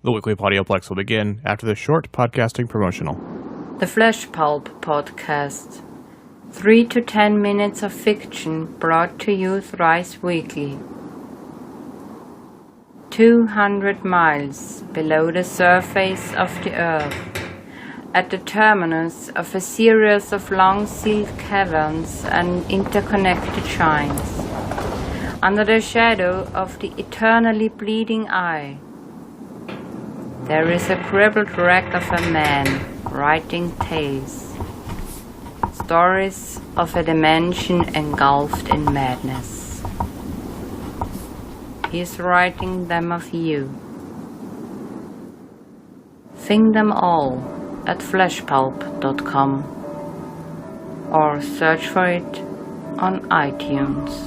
The weekly Podioplex will begin after this short podcasting promotional. The Flesh Pulp Podcast. 3 to 10 minutes of fiction brought to you thrice weekly. 200 miles below the surface of the earth, at the terminus of a series of long sealed caverns and interconnected shrines, under the shadow of the eternally bleeding eye, there is a crippled wreck of a man writing tales, stories of a dimension engulfed in madness. He is writing them of you. Sing them all at fleshpulp.com or search for it on iTunes.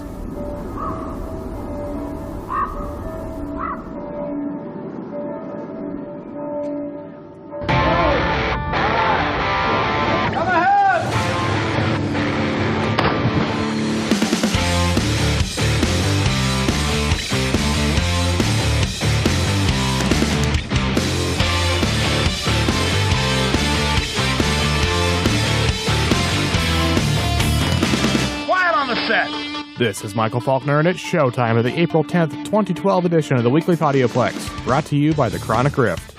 This is Michael Faulkner, and it's showtime of the April 10th, 2012 edition of the Weekly Podioplex, brought to you by the Chronic Rift.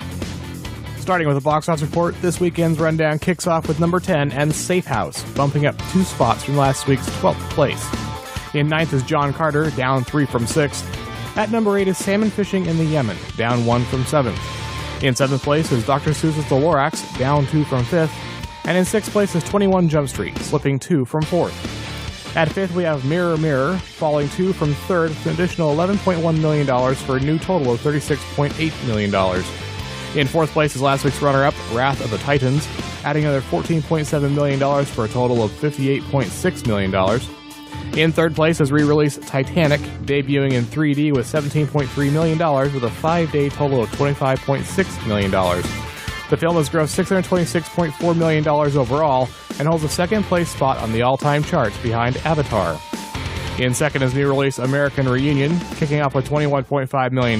Starting with the box office report, this weekend's rundown kicks off with number 10 and Safe House, bumping up 2 spots from last week's 12th place. In 9th is John Carter, down 3 from 6th. At number 8 is Salmon Fishing in the Yemen, down 1 from 7th. In 7th place is Dr. Seuss's The Lorax, down 2 from 5th. And in 6th place is 21 Jump Street, slipping 2 from 4th. At 5th, we have Mirror Mirror, falling 2 from 3rd with an additional $11.1 million for a new total of $36.8 million. In 4th place is last week's runner-up, Wrath of the Titans, adding another $14.7 million for a total of $58.6 million. In 3rd place is re-release Titanic, debuting in 3D with $17.3 million with a 5-day total of $25.6 million. The film has grossed $626.4 million overall and holds a second-place spot on the all-time charts behind Avatar. In 2nd is new release American Reunion, kicking off with $21.5 million.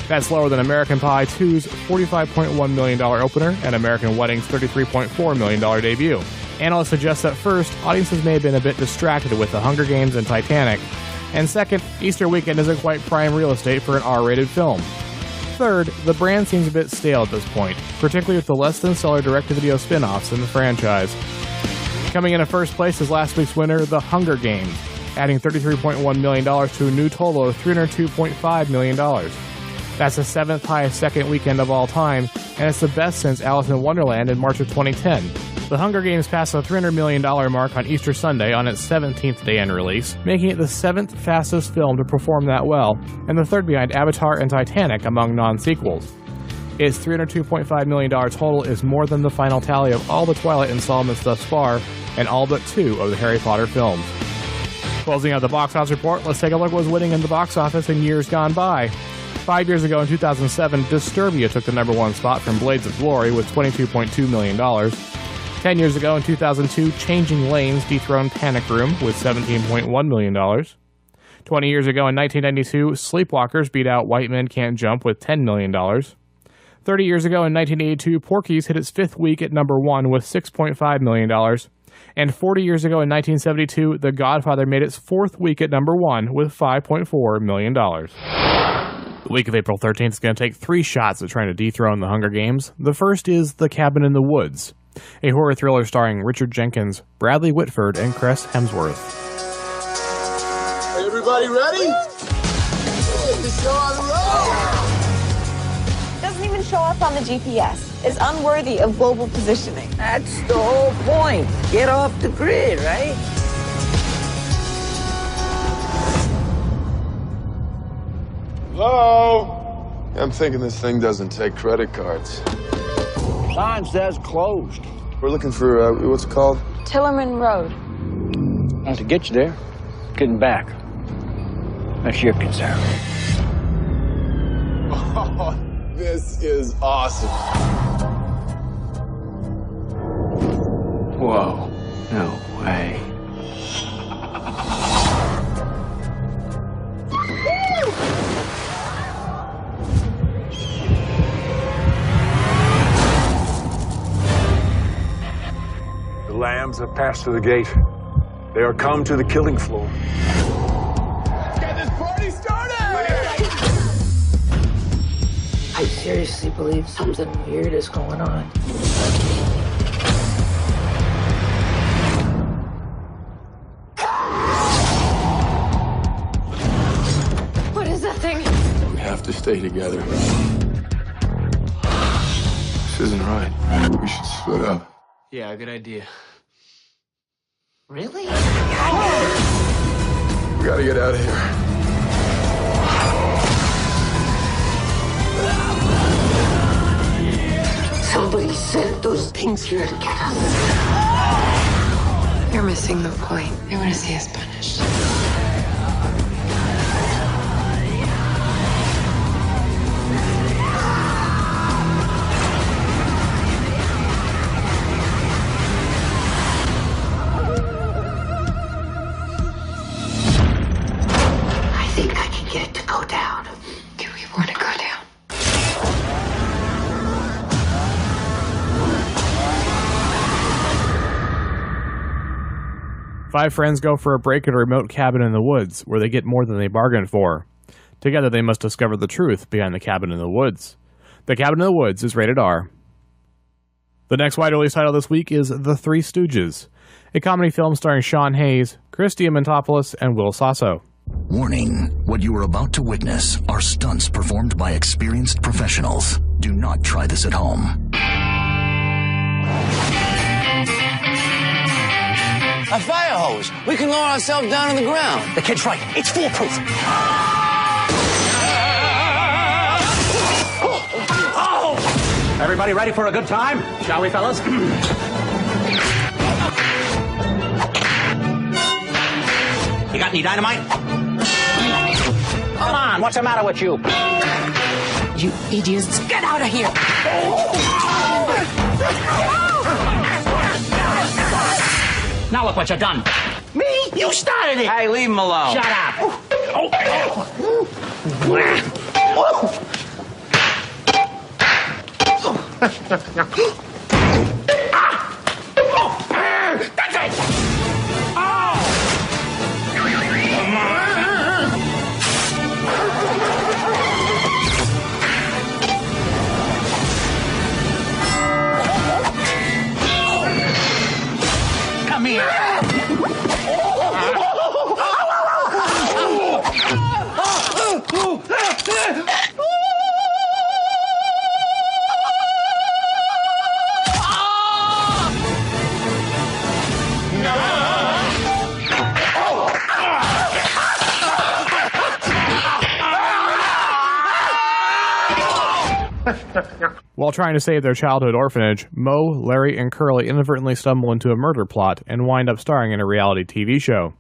That's lower than American Pie 2's $45.1 million opener and American Wedding's $33.4 million debut. Analysts suggest that first, audiences may have been a bit distracted with The Hunger Games and Titanic, and second, Easter weekend isn't quite prime real estate for an R-rated film. Third, the brand seems a bit stale at this point, particularly with the less-than-stellar direct-to-video spin-offs in the franchise. Coming in at first place is last week's winner, The Hunger Games, adding $33.1 million to a new total of $302.5 million. That's the 7th highest second weekend of all time, and it's the best since Alice in Wonderland in March of 2010. The Hunger Games passed the $300 million mark on Easter Sunday on its 17th day in release, making it the 7th fastest film to perform that well, and the 3rd behind Avatar and Titanic among non-sequels. Its $302.5 million total is more than the final tally of all the Twilight installments thus far, and all but 2 of the Harry Potter films. Closing out the box office report, let's take a look at what was winning in the box office in years gone by. 5 years ago in 2007, Disturbia took the number 1 spot from Blades of Glory with $22.2 million. 10 years ago in 2002, Changing Lanes dethroned Panic Room with $17.1 million. 20 years ago in 1992, Sleepwalkers beat out White Men Can't Jump with $10 million. 30 years ago in 1982, Porky's hit its 5th week at number 1 with $6.5 million. And 40 years ago in 1972, The Godfather made its 4th week at number 1 with $5.4 million. The week of April 13th is going to take 3 shots at trying to dethrone The Hunger Games. The first is The Cabin in the Woods, a horror thriller starring Richard Jenkins, Bradley Whitford, and Chris Hemsworth. Everybody ready? Get the show on the road! Doesn't even show up on the GPS. It's unworthy of global positioning. That's the whole point. Get off the grid, right? Hello? I'm thinking this thing doesn't take credit cards. Sign says closed. We're looking for, what's it called? Tillerman Road. Well, to get you there, getting back. That's your concern. Oh, this is awesome. Whoa. No way. lambs have passed through the gate. They are come to the killing floor. Let's get this party started! I seriously believe something weird is going on. What is that thing? We have to stay together. This isn't right. We should split up. Yeah, good idea. Really? We gotta get out of here. Somebody sent those things here to get us. You're missing the point. They want to see us punished. I think I can get it to go down. Do we want to go down? Five friends go for a break at a remote cabin in the woods, where they get more than they bargained for. Together they must discover the truth behind the cabin in the woods. The Cabin in the Woods is rated R. The next wide release title this week is The Three Stooges, a comedy film starring Sean Hayes, Chris Diamantopoulos, and Will Sasso. Warning, what you are about to witness are stunts performed by experienced professionals. Do not try this at home. A fire hose. We can lower ourselves down on the ground. The kid's right. It's foolproof. Everybody ready for a good time? Shall we, fellas? You got any dynamite? Come on, what's the matter with you? You idiots, get out of here! Now look what you've done. Me? You started it. Hey, leave him alone. Shut up. That's it. Come here. While trying to save their childhood orphanage, Mo, Larry, and Curly inadvertently stumble into a murder plot and wind up starring in a reality TV show.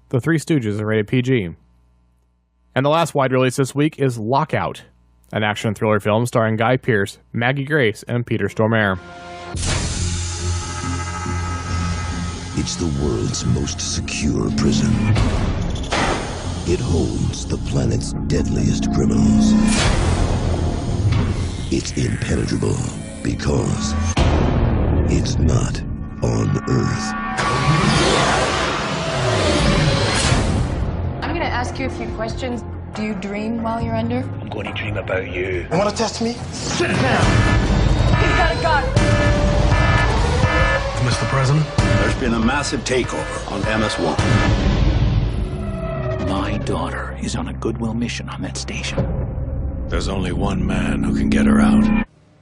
The Three Stooges is rated PG. And the last wide release this week is Lockout, an action thriller film starring Guy Pearce, Maggie Grace, and Peter Stormare. It's the world's most secure prison. It holds the planet's deadliest criminals. It's impenetrable because it's not on Earth. I'm gonna ask you a few questions. Do you dream while you're under? I'm going to dream about you. You wanna test me? Sit down. He's got a gun! Mr. President? There's been a massive takeover on MS-1. My daughter is on a goodwill mission on that station. There's only one man who can get her out.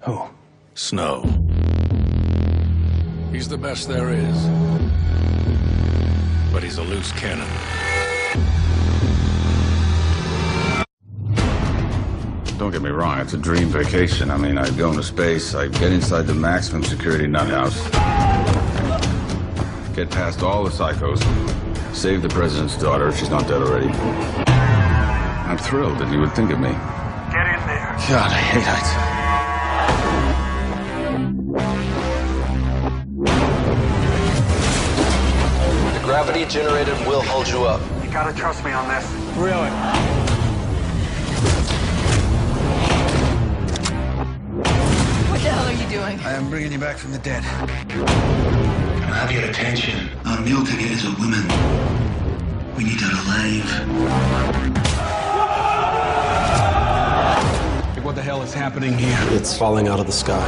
Who? Snow. He's the best there is. But he's a loose cannon. Don't get me wrong, it's a dream vacation. I mean, I'd go into space, I'd get inside the maximum security nut house, get past all the psychos, save the president's daughter if she's not dead already. I'm thrilled that you would think of me. Get in there. God, I hate it. The gravity generator will hold you up. You gotta trust me on this. Really? What the hell are you doing? I am bringing you back from the dead. Can I have your attention? Our meal ticket is a woman. We need her alive. What the hell is happening here? It's falling out of the sky.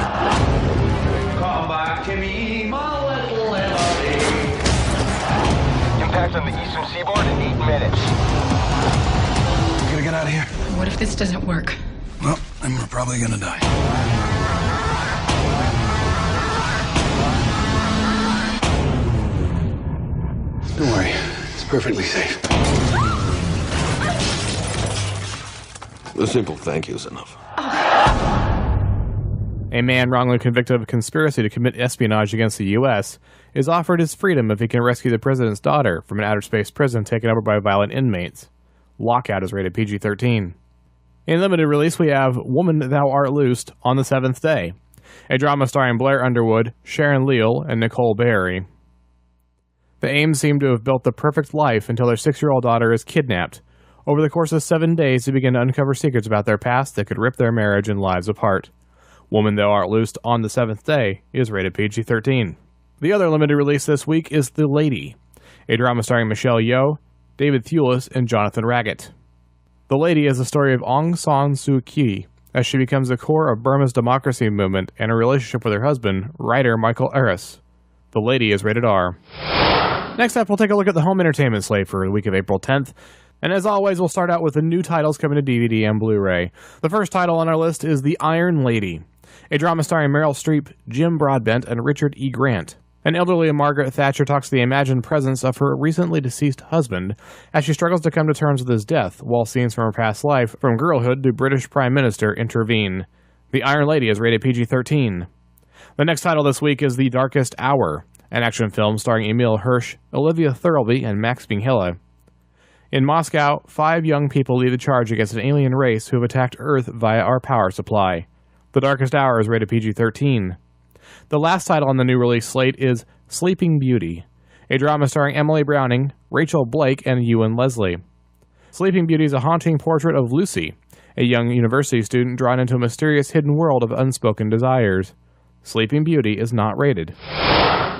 Come back to me, my little Emily. Impact on the eastern seaboard in 8 minutes. We gotta get out of here. What if this doesn't work? Well, then we're probably gonna die. Don't worry, it's perfectly safe. A simple thank you is enough. A man wrongly convicted of conspiracy to commit espionage against the U.S. is offered his freedom if he can rescue the president's daughter from an outer space prison taken over by violent inmates. Lockout is rated PG-13. In limited release, we have Woman Thou Art Loosed on the Seventh Day, a drama starring Blair Underwood, Sharon Leal, and Nicole Berry. The Ames seem to have built the perfect life until their 6-year-old daughter is kidnapped. Over the course of 7 days, they begin to uncover secrets about their past that could rip their marriage and lives apart. Woman Thou Art Loosed on the Seventh Day is rated PG-13. The other limited release this week is The Lady, a drama starring Michelle Yeoh, David Thewlis, and Jonathan Raggett. The Lady is the story of Aung San Suu Kyi as she becomes the core of Burma's democracy movement and her relationship with her husband, writer Michael Eris. The Lady is rated R. Next up, we'll take a look at the home entertainment slate for the week of April 10th. And as always, we'll start out with the new titles coming to DVD and Blu-ray. The first title on our list is The Iron Lady, a drama starring Meryl Streep, Jim Broadbent, and Richard E. Grant. An elderly Margaret Thatcher talks to the imagined presence of her recently deceased husband as she struggles to come to terms with his death, while scenes from her past life, from girlhood to British Prime Minister, intervene. The Iron Lady is rated PG-13. The next title this week is The Darkest Hour, an action film starring Emil Hirsch, Olivia Thirlby, and Max Minghella. In Moscow, 5 young people lead the charge against an alien race who have attacked Earth via our power supply. The Darkest Hour is rated PG-13. The last title on the new release slate is Sleeping Beauty, a drama starring Emily Browning, Rachel Blake, and Ewan Leslie. Sleeping Beauty is a haunting portrait of Lucy, a young university student drawn into a mysterious hidden world of unspoken desires. Sleeping Beauty is not rated.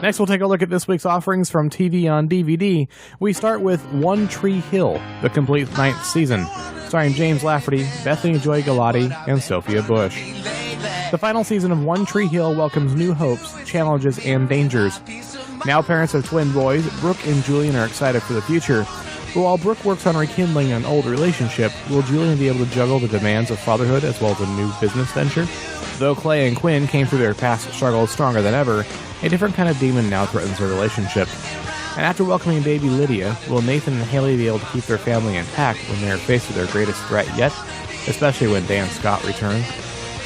Next, we'll take a look at this week's offerings from TV on DVD. We start with One Tree Hill, the complete 9th season, starring James Lafferty, Bethany Joy Galati, and Sophia Bush. The final season of One Tree Hill welcomes new hopes, challenges, and dangers. Now parents of twin boys, Brooke and Julian are excited for the future. But while Brooke works on rekindling an old relationship, will Julian be able to juggle the demands of fatherhood as well as a new business venture? Though Clay and Quinn came through their past struggles stronger than ever, a different kind of demon now threatens their relationship. And after welcoming baby Lydia, will Nathan and Haley be able to keep their family intact when they are faced with their greatest threat yet, especially when Dan Scott returns?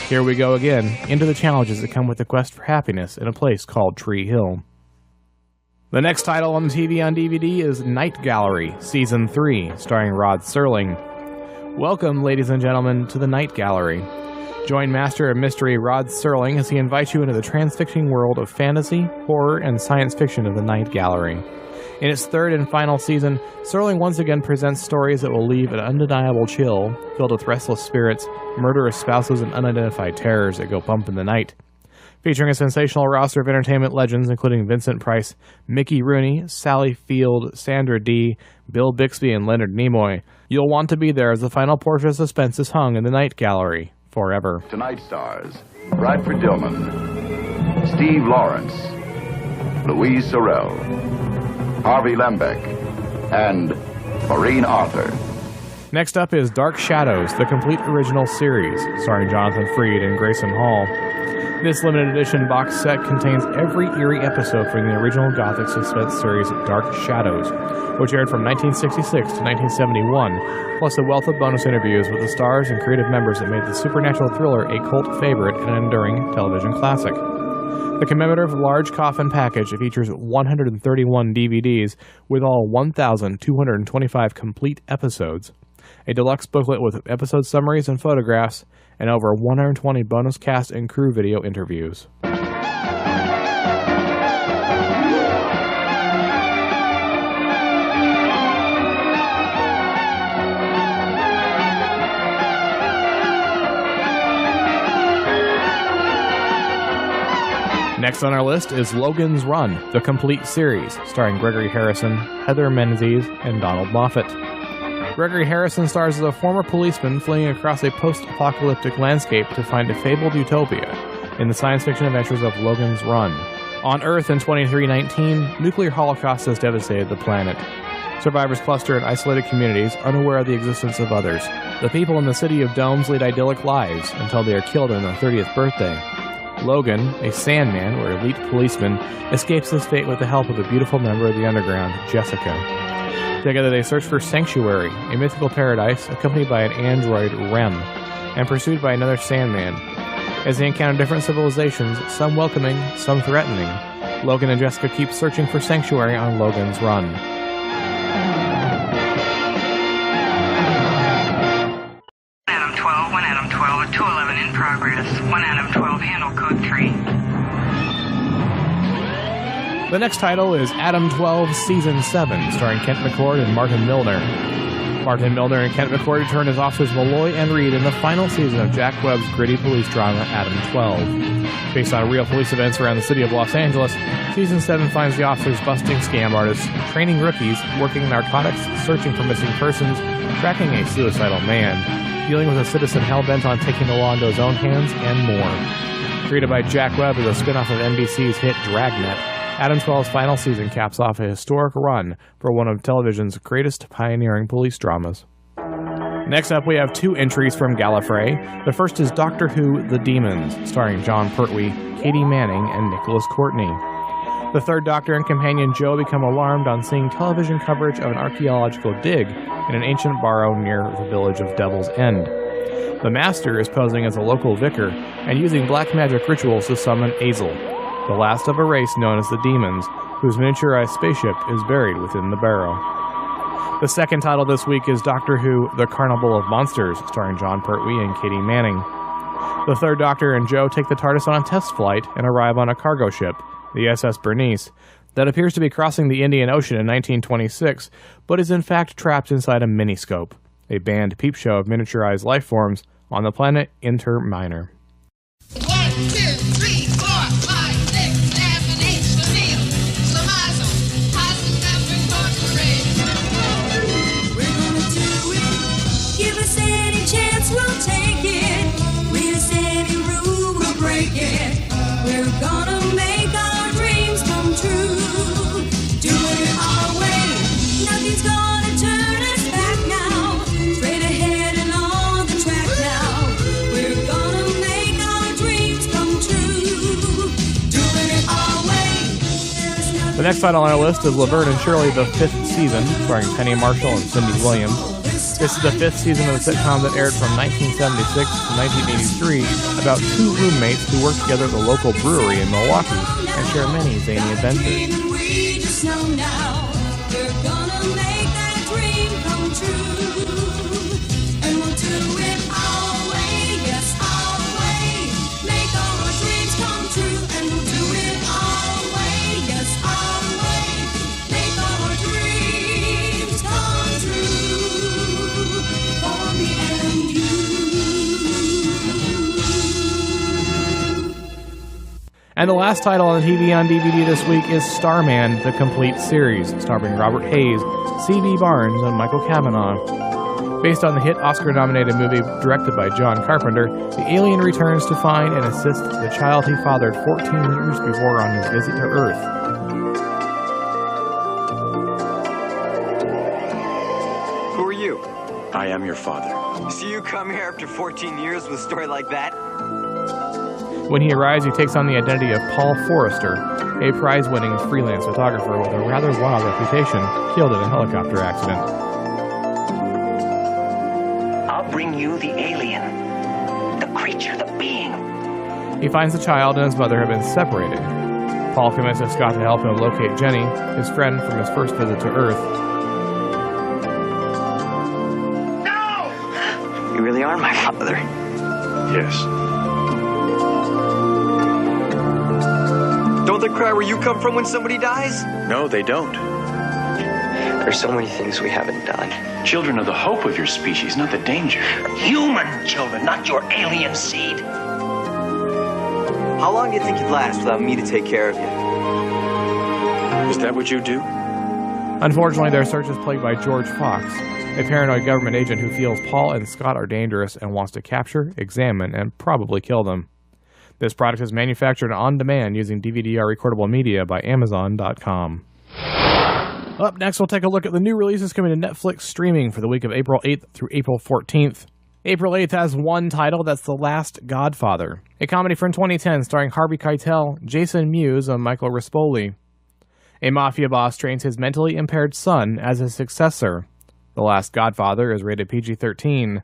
Here we go again, into the challenges that come with the quest for happiness in a place called Tree Hill. The next title on the TV on DVD is Night Gallery, Season 3, starring Rod Serling. Welcome, ladies and gentlemen, to the Night Gallery. Join Master of Mystery Rod Serling as he invites you into the transfixing world of fantasy, horror, and science fiction of the Night Gallery. In its 3rd and final season, Serling once again presents stories that will leave an undeniable chill, filled with restless spirits, murderous spouses, and unidentified terrors that go bump in the night. Featuring a sensational roster of entertainment legends including Vincent Price, Mickey Rooney, Sally Field, Sandra Dee, Bill Bixby, and Leonard Nimoy, you'll want to be there as the final portrait of suspense is hung in the Night Gallery forever. Tonight stars Bradford Dillman, Steve Lawrence, Louise Sorel, Harvey Lembeck, and Maureen Arthur. Next up is Dark Shadows, the complete original series, starring Jonathan Freed and Grayson Hall. This limited edition box set contains every eerie episode from the original Gothic suspense series Dark Shadows, which aired from 1966 to 1971, plus a wealth of bonus interviews with the stars and creative members that made the supernatural thriller a cult favorite and an enduring television classic. The commemorative large coffin package features 131 DVDs with all 1,225 complete episodes, a deluxe booklet with episode summaries and photographs, and over 120 bonus cast and crew video interviews. Next on our list is Logan's Run, the complete series, starring Gregory Harrison, Heather Menzies, and Donald Moffat. Gregory Harrison stars as a former policeman fleeing across a post-apocalyptic landscape to find a fabled utopia in the science fiction adventures of Logan's Run. On Earth in 2319, nuclear holocaust has devastated the planet. Survivors cluster in isolated communities, unaware of the existence of others. The people in the city of Domes lead idyllic lives until they are killed on their 30th birthday. Logan, a Sandman or elite policeman, escapes this fate with the help of a beautiful member of the underground, Jessica. Together they search for Sanctuary, a mythical paradise accompanied by an android, Rem, and pursued by another Sandman. As they encounter different civilizations, some welcoming, some threatening, Logan and Jessica keep searching for Sanctuary on Logan's Run. Adam 12, 1 Adam 12, 211 in progress. 1 Adam 12, handle code 3. The next title is Adam 12 Season 7, starring Kent McCord and Martin Milner. Martin Milner and Kent McCord return as officers Malloy and Reed in the final season of Jack Webb's gritty police drama Adam 12. Based on real police events around the city of Los Angeles, Season 7 finds the officers busting scam artists, training rookies, working narcotics, searching for missing persons, tracking a suicidal man, dealing with a citizen hell-bent on taking the law into his own hands, and more. Created by Jack Webb as a spin-off of NBC's hit Dragnet, Adam 12's final season caps off a historic run for one of television's greatest pioneering police dramas. Next up, we have two entries from Gallifrey. The first is Doctor Who: The Demons, starring John Pertwee, Katie Manning, and Nicholas Courtney. The third Doctor and companion Jo become alarmed on seeing television coverage of an archaeological dig in an ancient barrow near the village of Devil's End. The Master is posing as a local vicar and using black magic rituals to summon Azel, the last of a race known as the Demons, whose miniaturized spaceship is buried within the barrow. The second title this week is Doctor Who: The Carnival of Monsters, starring John Pertwee and Katie Manning. The third Doctor and Jo take the TARDIS on a test flight and arrive on a cargo ship, the SS Bernice, that appears to be crossing the Indian Ocean in 1926, but is in fact trapped inside a miniscope, a banned peep show of miniaturized life forms on the planet Inter Minor. 1, 2, 3, 4, 5, 6, 7, 8, Shamil, Slamazo, Hassan, Captain, Corporate. We're gonna do it. Give us any chance, we'll take it. With us any rule, we'll break it. We're gonna make our dreams come true. Doing it our way. Nothing's gonna turn us back now. Straight ahead and on the track now. We're gonna make our dreams come true. Doing it our way. The next title on our list is Laverne and Shirley, the 5th season, starring Penny Marshall and Cindy Williams. This is the 5th season of the sitcom that aired from 1976 to 1983 about two roommates who work together at the local brewery in Milwaukee and share many zany adventures. We just know now we're gonna make that dream come true. And we'll do it our way, yes, our way. Make our dreams come true. And we'll do it our way, yes, our way. Make our dreams come true. For me and you. And the last title on the TV on DVD this week is Starman, the complete series, starring Robert Hayes, C.B. Barnes, and Michael Cavanaugh. Based on the hit Oscar-nominated movie directed by John Carpenter, the alien returns to find and assist the child he fathered 14 years before on his visit to Earth. Who are you? I am your father. So you come here after 14 years with a story like that? When he arrives, he takes on the identity of Paul Forrester, a prize-winning freelance photographer with a rather wild reputation, killed in a helicopter accident. I'll bring you the alien, the creature, the being. He finds the child and his mother have been separated. Paul convinces Scott to help him locate Jenny, his friend from his first visit to Earth. No! You really are my father. Yes. Don't they cry where you come from when somebody dies? No, they don't. There's so many things we haven't done. Children are the hope of your species, not the danger. Human children, not your alien seed. How How long do you think you'd last without me to take care of you? Is that what you do? Unfortunately, their search is plagued by George Fox, a paranoid government agent who feels Paul and Scott are dangerous and wants to capture, examine, and probably kill them. This product is manufactured on demand using DVD-R recordable media by Amazon.com. Up next, we'll take a look at the new releases coming to Netflix streaming for the week of April 8th through April 14th. April 8th has one title, that's The Last Godfather, a comedy from 2010 starring Harvey Keitel, Jason Mewes, and Michael Rispoli. A mafia boss trains his mentally impaired son as his successor. The Last Godfather is rated PG-13.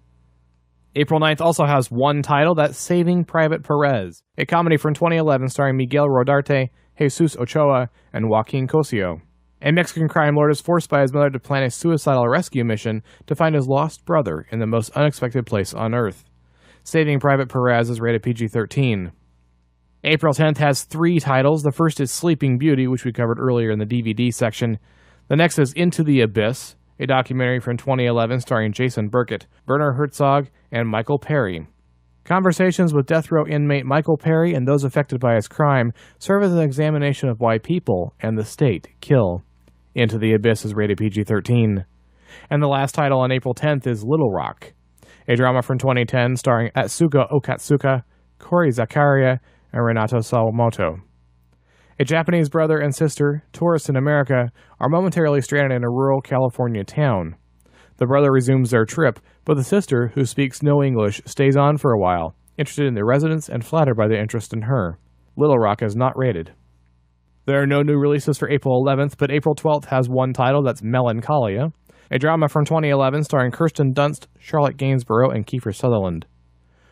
April 9th also has one title, that's Saving Private Perez, a comedy from 2011 starring Miguel Rodarte, Jesus Ochoa, and Joaquin Cosio. A Mexican crime lord is forced by his mother to plan a suicidal rescue mission to find his lost brother in the most unexpected place on Earth. Saving Private Perez is rated PG-13. April 10th has three titles. The first is Sleeping Beauty, which we covered earlier in the DVD section. The next is Into the Abyss, a documentary from 2011 starring Jason Burkett, Werner Herzog, and Michael Perry. Conversations with death row inmate Michael Perry and those affected by his crime serve as an examination of why people and the state kill. Into the Abyss is rated PG-13. And the last title on April 10th is Little Rock, a drama from 2010 starring Atsuko Okatsuka, Corey Zakaria, and Renato Sawamoto. A Japanese brother and sister, tourists in America, are momentarily stranded in a rural California town. The brother resumes their trip, but the sister, who speaks no English, stays on for a while, interested in their residents and flattered by their interest in her. Little Rock is not rated. There are no new releases for April 11th, but April 12th has one title, that's Melancholia, a drama from 2011 starring Kirsten Dunst, Charlotte Gainsborough, and Kiefer Sutherland.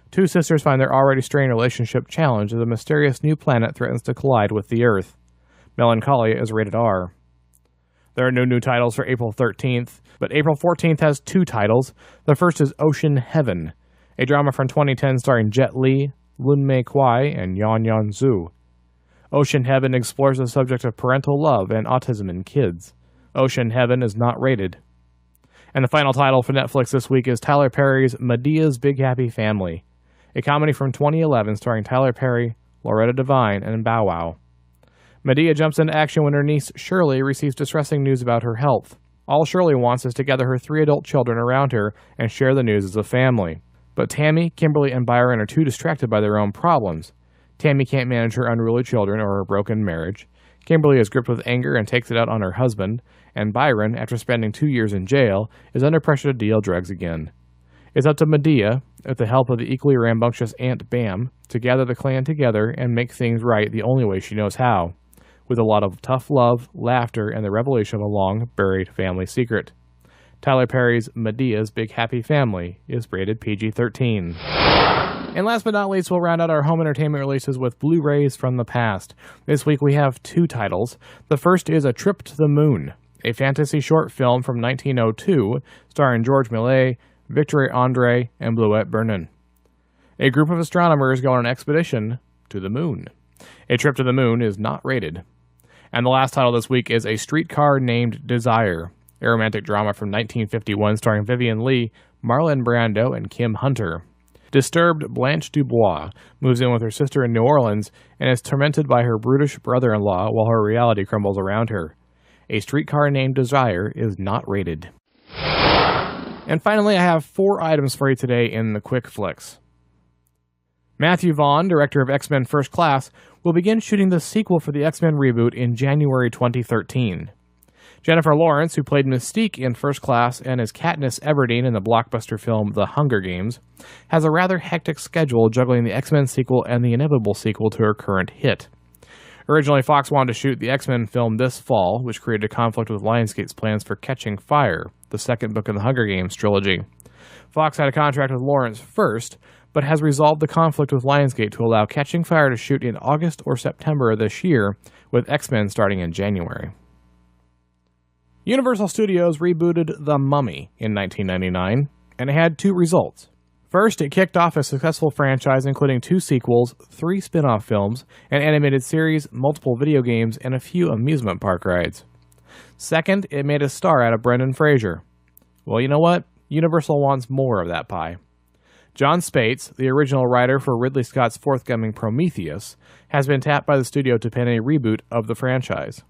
Two sisters find their already strained relationship challenged as a mysterious new planet threatens to collide with the Earth. Melancholia is rated R. There are no new titles for April 13th, but April 14th has two titles. The first is Ocean Heaven, a drama from 2010 starring Jet Li, Lun Mei Kwai, and Yan Yan Zhu. Ocean Heaven explores the subject of parental love and autism in kids. Ocean Heaven is not rated. And the final title for Netflix this week is Tyler Perry's Medea's Big Happy Family, a comedy from 2011 starring Tyler Perry, Loretta Devine, and Bow Wow. Medea jumps into action when her niece Shirley receives distressing news about her health. All Shirley wants is to gather her three adult children around her and share the news as a family. But Tammy, Kimberly, and Byron are too distracted by their own problems. Tammy can't manage her unruly children or her broken marriage. Kimberly is gripped with anger and takes it out on her husband. And Byron, after spending 2 years in jail, is under pressure to deal drugs again. It's up to Medea, with the help of the equally rambunctious Aunt Bam, to gather the clan together and make things right the only way she knows how, with a lot of tough love, laughter, and the revelation of a long-buried family secret. Tyler Perry's Medea's Big Happy Family is rated PG-13. And last but not least, we'll round out our home entertainment releases with Blu-rays from the past. This week we have two titles. The first is A Trip to the Moon, a fantasy short film from 1902 starring George Millet, Victor Andre, and Bluette Bernin. A group of astronomers go on an expedition to the moon. A Trip to the Moon is not rated. And the last title this week is A Streetcar Named Desire, a romantic drama from 1951 starring Vivian Leigh, Marlon Brando, and Kim Hunter. Disturbed Blanche Dubois moves in with her sister in New Orleans and is tormented by her brutish brother-in-law while her reality crumbles around her. A Streetcar Named Desire is not rated. And finally, I have 4 items for you today in the Quick Flicks. Matthew Vaughn, director of X-Men First Class, will begin shooting the sequel for the X-Men reboot in January 2013. Jennifer Lawrence, who played Mystique in First Class and is Katniss Everdeen in the blockbuster film The Hunger Games, has a rather hectic schedule juggling the X-Men sequel and the inevitable sequel to her current hit. Originally, Fox wanted to shoot the X-Men film this fall, which created a conflict with Lionsgate's plans for Catching Fire, the second book in the Hunger Games trilogy. Fox had a contract with Lawrence first, but has resolved the conflict with Lionsgate to allow Catching Fire to shoot in August or September of this year, with X-Men starting in January. Universal Studios rebooted The Mummy in 1999, and it had 2 results. First, it kicked off a successful franchise including 2 sequels, 3 spin-off films, an animated series, multiple video games, and a few amusement park rides. Second, it made a star out of Brendan Fraser. Well, you know what? Universal wants more of that pie. John Spates, the original writer for Ridley Scott's forthcoming Prometheus, has been tapped by the studio to pen a reboot of the franchise.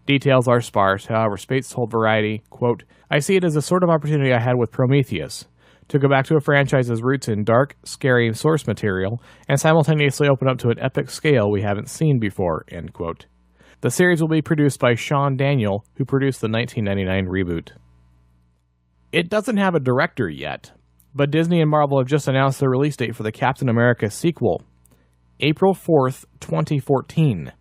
Details are sparse, however, Spates told Variety, quote, "I see it as a sort of opportunity I had with Prometheus, to go back to a franchise's roots in dark, scary source material, and simultaneously open up to an epic scale we haven't seen before," end quote. The series will be produced by Sean Daniel, who produced the 1999 reboot. It doesn't have a director yet, but Disney and Marvel have just announced the release date for the Captain America sequel, April 4th, 2014.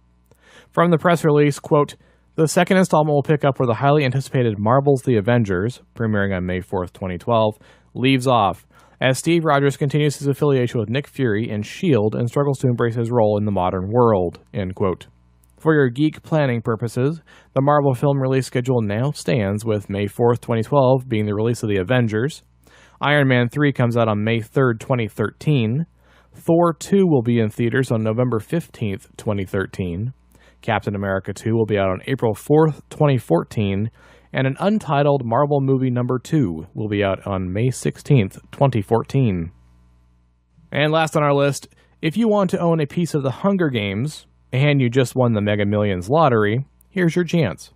From the press release, quote, "The second installment will pick up where the highly anticipated Marvel's The Avengers, premiering on May 4th, 2012, leaves off, as Steve Rogers continues his affiliation with Nick Fury and S.H.I.E.L.D. and struggles to embrace his role in the modern world," end quote. For your geek planning purposes, the Marvel film release schedule now stands with May 4th, 2012 being the release of The Avengers. Iron Man 3 comes out on May 3rd, 2013. Thor 2 will be in theaters on November 15th, 2013. Captain America 2 will be out on April 4th, 2014. And an untitled Marvel movie number 2 will be out on May 16th, 2014. And last on our list, if you want to own a piece of the Hunger Games, and you just won the Mega Millions lottery, here's your chance.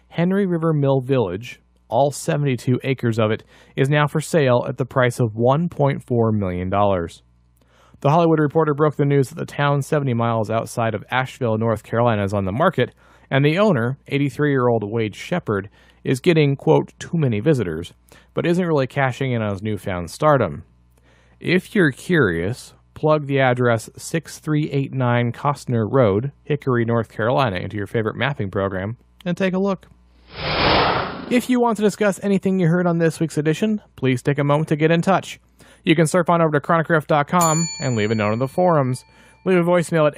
Henry River Mill Village, all 72 acres of it, is now for sale at the price of $1.4 million. The Hollywood Reporter broke the news that the town 70 miles outside of Asheville, North Carolina is on the market, and the owner, 83-year-old Wade Shepard, is getting, quote, too many visitors, but isn't really cashing in on his newfound stardom. If you're curious, plug the address 6389 Costner Road, Hickory, North Carolina, into your favorite mapping program and take a look. If you want to discuss anything you heard on this week's edition, please take a moment to get in touch. You can surf on over to chronicriff.com and leave a note in the forums. Leave a voicemail at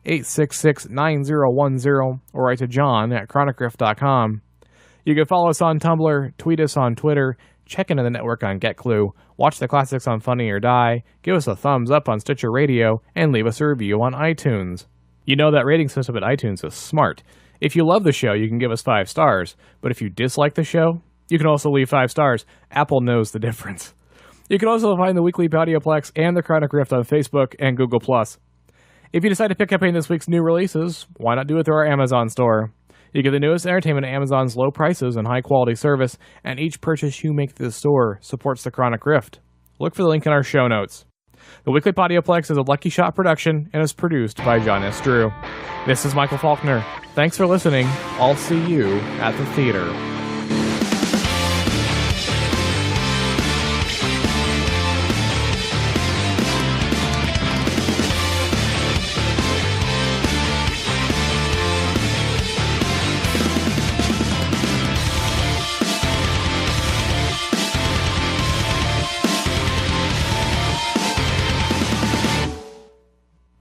888-866-9010 or write to John at chronicriff.com. You can follow us on Tumblr, tweet us on Twitter, check into the network on GetClue, watch the classics on Funny or Die, give us a thumbs up on Stitcher Radio, and leave us a review on iTunes. You know that rating system at iTunes is smart. If you love the show, you can give us 5 stars, but if you dislike the show, you can also leave 5 stars. Apple knows the difference. You can also find the Weekly Podioplex and the Chronic Rift on Facebook and Google+. If you decide to pick up any of this week's new releases, why not do it through our Amazon store? You get the newest entertainment at Amazon's low prices and high-quality service, and each purchase you make through the store supports the Chronic Rift. Look for the link in our show notes. The Weekly Podioplex is a Lucky Shot production and is produced by John S. Drew. This is Michael Faulkner. Thanks for listening. I'll see you at the theater.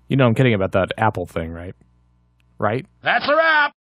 You know I'm kidding about that Apple thing, right? Right? That's a wrap!